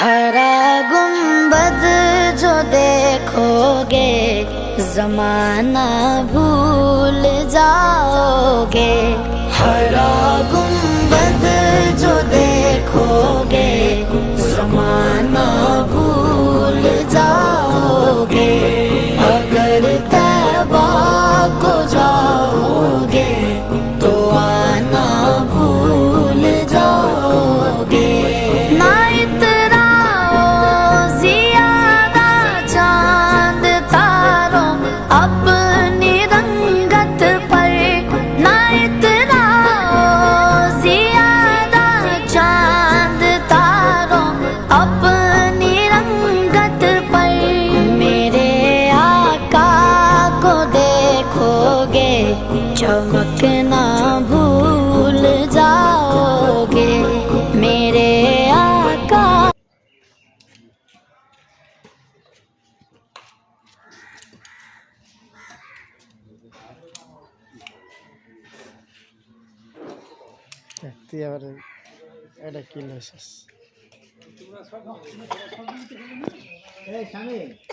हरा गुंबद जो देखोगे जमाना भूल जाओगे। हरा गुंबद जो देखोगे जमाना भूल जाओगे। अगर तैबा को जाओगे तो आना भूल जाओगे। ना इतराओ ज़ियादा चांद तारों अपनी रंगत पर। ना इतराओ ज़ियादा चांद तारों अपनी रंगत पर। मेरे आका को देखोगे चमकना भूल जाओगे। मेरे आका তুই আবার এটা কি লইছিস?